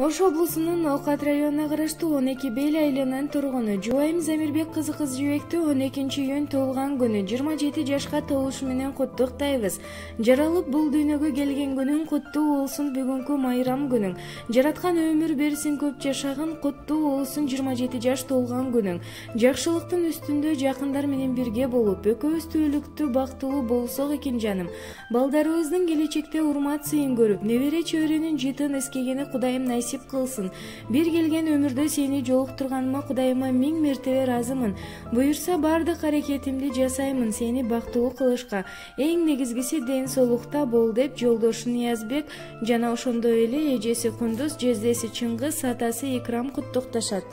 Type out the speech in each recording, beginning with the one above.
Ош облусунун Окат районуна караштуу 12 Бел айылынын тургуну Жубайым Замирбек кызы кыз жибекти 12-июнь туулган күнү 27 жашка толушу менен куттуктайбыз. Жаралып бул дүйнөгө келген күнүң куттуу болсун, бүгүнкү майрам күнүң. Жараткан өмүр берсин, көп жашагын, куттуу болсун 27 жаш толган күнүң. Жакшылыктын үстүндө жакындар менен бирге болуп, экөөбүз түбөлүктүү бактылуу болсок экен жаным. Балдарыбыздын келечекте урмат сыйын көрүп, небере чөйрөнүн жытын эскегени Кудайым насип кылсын. Бир келген өмүрдө сени жолуктурганыма Кудайыма 1000 мертебе ыраазымын. Буюрса бардык аракетимди жасаймын сени бактылуу кылышка. Эң негизгиси ден соолукта бол деп жолдошу Ниязбек жана ошондой эле эжеси Кундуз, жездеси Чыңгыз, атасы Икрам куттукташат.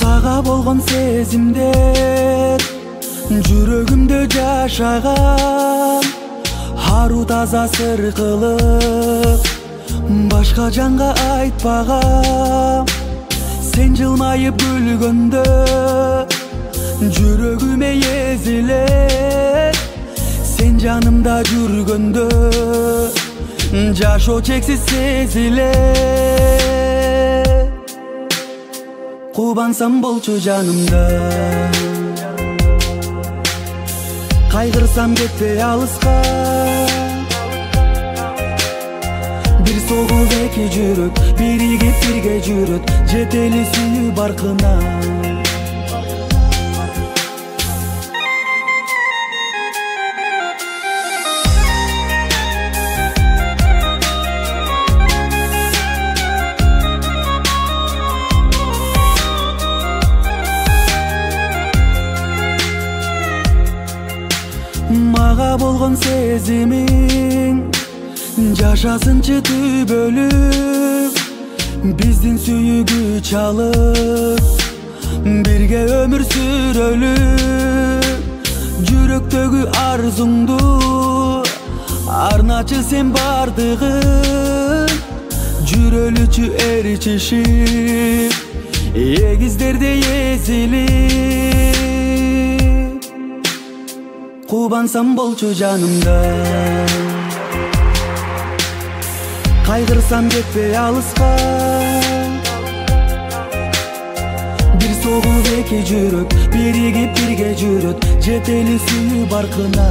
Сага болгон сезимдер жүрөгүмдө жашаган, ару таза сыр кылып башка жанга айтпагам. Сен жылмайып күлгөндө жүрөгүмө езилет, сен жанымда жүргөндө жашоо чексиз сезилет. Кубансам болчу жанымда, кайгырсам кетпей алыска. Бир согуп эки жүрөк, биригип бирге жүрөт, жетели сүйүү баркына. Мага болгон сезимиң жашасынчы түбөлүк, биздин сүйүүгү чалып бирге өмүр сүрөлү. Жүрөктөгү арзуңду арначы сен бардыгын, жүрөлүчү эричишип эгиздерде езилип. Кубансам болчу жанымда, кайгырсам кетпей алыска. Бир согуп эки жүрөк, биригип бирге жүрөт, жетели сүйүү баркына.